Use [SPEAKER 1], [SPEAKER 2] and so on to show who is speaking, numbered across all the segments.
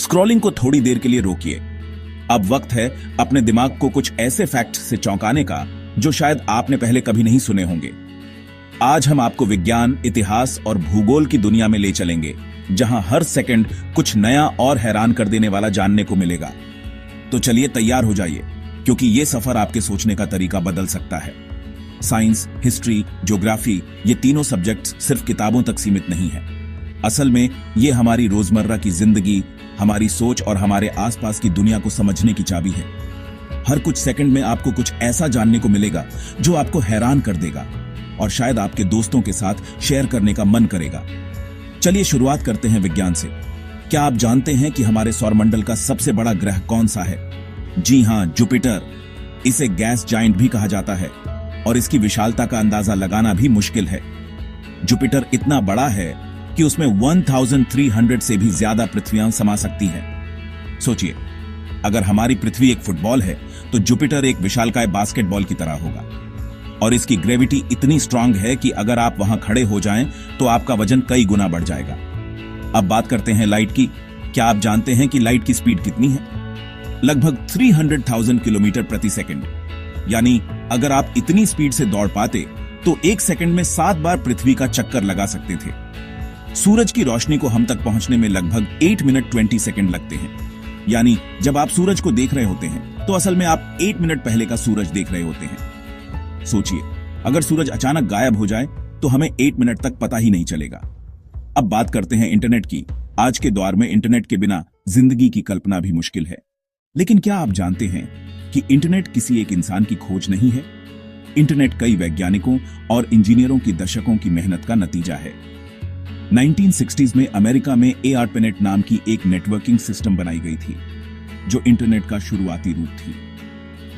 [SPEAKER 1] Scrolling को थोड़ी देर के लिए रोकिए। अब वक्त है अपने दिमाग को कुछ ऐसे फैक्ट्स से चौंकाने का जो शायद आपने पहले कभी नहीं सुने होंगे। आज हम आपको विज्ञान, इतिहास और भूगोल की दुनिया में ले चलेंगे, जहां हर सेकंड कुछ नया और हैरान कर देने वाला जानने को मिलेगा। तो चलिए तैयार हो जाइए, क्योंकि यह सफर आपके सोचने का तरीका बदल सकता है। साइंस, हिस्ट्री, ज्योग्राफी, ये तीनों सब्जेक्ट्स सिर्फ किताबों तक सीमित नहीं है। असल में ये हमारी रोजमर्रा की जिंदगी, हमारी सोच और हमारे आसपास की दुनिया को समझने की चाबी है। हर कुछ सेकंड में आपको कुछ ऐसा जानने को मिलेगा जो आपको हैरान कर देगा और शायद आपके दोस्तों के साथ शेयर करने का मन करेगा। चलिए शुरुआत करते हैं विज्ञान से। क्या आप जानते हैं कि हमारे सौरमंडल का सबसे बड़ा ग्रह कौन सा है? जी हां, जुपिटर। इसे गैस जाइंट भी कहा जाता है और इसकी विशालता का अंदाजा लगाना भी मुश्किल है। जुपिटर इतना बड़ा है कि उसमें 1300 से भी ज्यादा पृथ्वियां समा सकती हैं। सोचिए, अगर हमारी पृथ्वी एक फुटबॉल है तो जुपिटर एक विशालकाय बास्केटबॉल की तरह होगा। और इसकी ग्रेविटी इतनी स्ट्रांग है कि अगर आप वहां खड़े हो जाएं तो आपका वजन कई गुना बढ़ जाएगा। अब बात करते हैं लाइट की। क्या आप जानते हैं कि लाइट की स्पीड कितनी है? लगभग 300,000 किलोमीटर प्रति सेकंड। यानी अगर आप इतनी स्पीड से दौड़ पाते तो एक सेकंड में 7 बार पृथ्वी का चक्कर लगा सकते थे। सूरज की रोशनी को हम तक पहुंचने में लगभग 8 मिनट 20 सेकंड लगते हैं। यानी जब आप सूरज को देख रहे होते हैं तो असल में आप 8 मिनट पहले का सूरज देख रहे होते हैं। सोचिए, अगर सूरज अचानक गायब हो जाए तो हमें 8 मिनट तक पता ही नहीं चलेगा। अब बात करते हैं इंटरनेट की। आज के दौर में इंटरनेट के बिना जिंदगी की कल्पना भी मुश्किल है। लेकिन क्या आप जानते हैं कि इंटरनेट किसी एक इंसान की खोज नहीं है? इंटरनेट कई वैज्ञानिकों और इंजीनियरों की दशकों की मेहनत का नतीजा है। 1960s में अमेरिका में ARPANET नाम की एक नेटवर्किंग सिस्टम बनाई गई थी, जो इंटरनेट का शुरुआती रूप थी।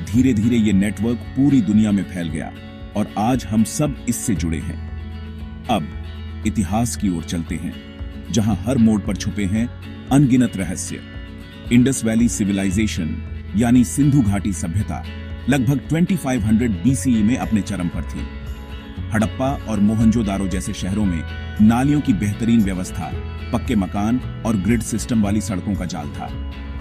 [SPEAKER 1] धीरे धीरे ये नेटवर्क पूरी दुनिया में फैल गया और आज हम सब इससे जुड़े हैं। अब इतिहास की ओर चलते हैं, जहां हर मोड़ पर छुपे हैं अनगिनत रहस्य। इंडस वैली सिविलाइजेशन यानी सिंधु घाटी सभ्यता लगभग 2500 BCE में अपने चरम पर थी। हड़प्पा और मोहनजोदारो जैसे शहरों में नालियों की बेहतरीन व्यवस्था, पक्के मकान और ग्रिड सिस्टम वाली सड़कों का जाल था,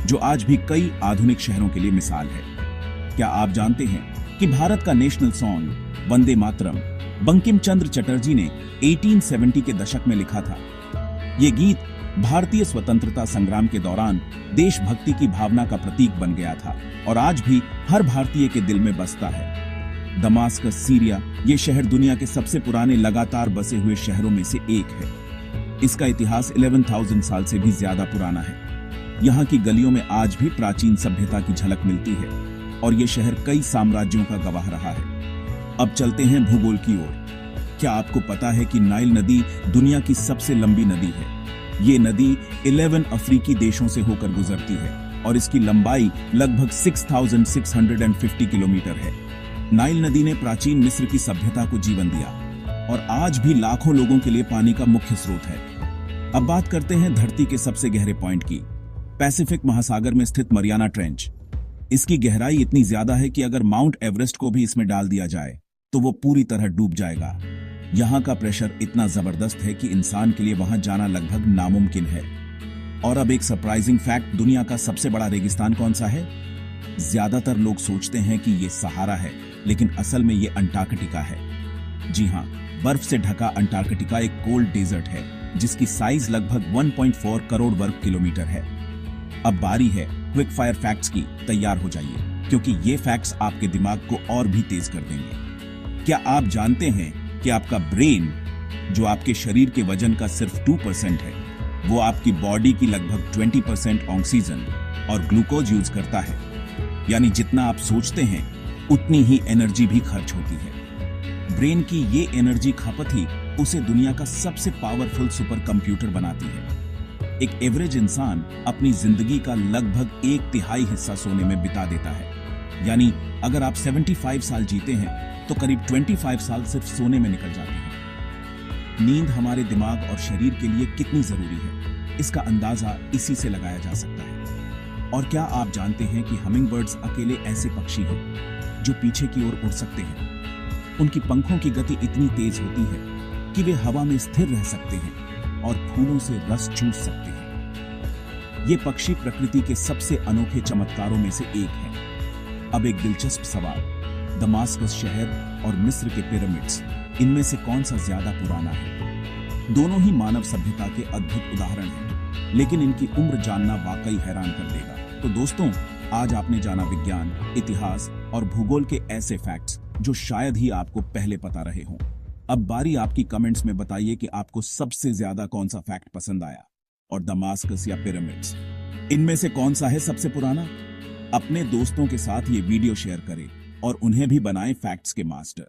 [SPEAKER 1] जो आज भी कई आधुनिक शहरों के लिए मिसाल है। क्या आप जानते हैं कि भारत का नेशनल सॉन्ग वंदे मातरम बंकिम चंद्र चटर्जी ने 1870 के दशक में लिखा था। ये गीत भारतीय स्वतंत्रता संग्राम के दौरान देशभक्ति की भावना का प्रतीक बन गया था और आज भी हर भारतीय के दिल में बसता है। दमास्कस, सीरिया, ये शहर दुनिया के सबसे पुराने लगातार बसे हुए शहरों में से एक है। इसका इतिहास 11,000 साल से भी ज्यादा पुराना है। यहाँ की गलियों में आज भी प्राचीन सभ्यता की झलक मिलती है और ये शहर कई साम्राज्यों का गवाह रहा है। अब चलते हैं भूगोल की ओर। क्या आपको पता है कि नाइल नदी दुनिया की सबसे लंबी नदी है? ये नदी 11 अफ्रीकी देशों से होकर गुजरती है और इसकी लंबाई लगभग 6,650 किलोमीटर है। नाइल नदी ने प्राचीन मिस्र की सभ्यता को जीवन दिया और आज भी लाखों लोगों के लिए पानी का मुख्य स्रोत है। अब बात करते हैं धरती के सबसे गहरे पॉइंट की, पैसिफिक महासागर में स्थित मरियाना ट्रेंच। इसकी गहराई इतनी ज्यादा है कि अगर माउंट एवरेस्ट को भी इसमें डाल दिया जाए तो वो पूरी तरह डूब जाएगा। यहाँ का प्रेशर इतना जबरदस्त है कि इंसान के लिए वहां जाना लगभग नामुमकिन है। और अब एक सरप्राइजिंग फैक्ट, दुनिया का सबसे बड़ा रेगिस्तान कौन सा है? ज्यादातर लोग सोचते हैं कि ये सहारा है, लेकिन असल में ये अंटार्कटिका है। जी हां, बर्फ से ढका अंटार्कटिका एक कोल्ड डेजर्ट है जिसकी साइज लगभग 1.4 करोड़ वर्ग किलोमीटर है। अब बारी है क्विक फायर फैक्ट्स की। तैयार हो जाइए, क्योंकि ये फैक्ट्स आपके दिमाग को और भी तेज कर देंगे। क्या आप जानते हैं कि आपका ब्रेन, जो आपके शरीर के वजन का सिर्फ 2% है, वो आपकी बॉडी की लगभग 20% ऑक्सीजन और ग्लूकोज यूज करता है। यानी जितना आप सोचते हैं उतनी ही एनर्जी भी खर्च होती है। ब्रेन की ये एनर्जी खपत ही उसे दुनिया का सबसे पावरफुल सुपर कंप्यूटर बनाती है। एक एवरेज इंसान अपनी जिंदगी का लगभग 1/3 हिस्सा सोने में बिता देता है। यानी अगर आप 75 साल जीते हैं तो करीब 25 साल सिर्फ सोने में निकल जाते हैं। नींद हमारे दिमाग और शरीर के लिए कितनी जरूरी है, इसका अंदाजा इसी से लगाया जा सकता है। और क्या आप जानते हैं कि हमिंग बर्ड्स अकेले ऐसे पक्षी हैं जो पीछे की ओर उड़ सकते हैं? उनकी पंखों की गति इतनी तेज होती है कि वे हवा में स्थिर रह सकते हैं और फूलों से रस चूस सकते हैं। ये पक्षी प्रकृति के सबसे अनोखे चमत्कारों में से एक है। अब एक दिलचस्प सवाल, दमास्कस शहर और मिस्र के पिरामिड्स, इनमें से कौन सा ज्यादा पुराना है? दोनों ही मानव सभ्यता के अद्भुत उदाहरण हैं, लेकिन इनकी उम्र जानना वाकई हैरान कर देगा। तो दोस्तों, आज आपने जाना विज्ञान, इतिहास और भूगोल के ऐसे फैक्ट्स जो शायद ही आपको पहले पता रहे हों। अब बारी आपकी, कमेंट्स में बताइए कि आपको सबसे ज्यादा कौन सा फैक्ट पसंद आया, और दमास्कस या पिरामिड्स, इनमें से कौन सा है सबसे पुराना? अपने दोस्तों के साथ ये वीडियो शेयर करें और उन्हें भी बनाएं फैक्ट्स के मास्टर।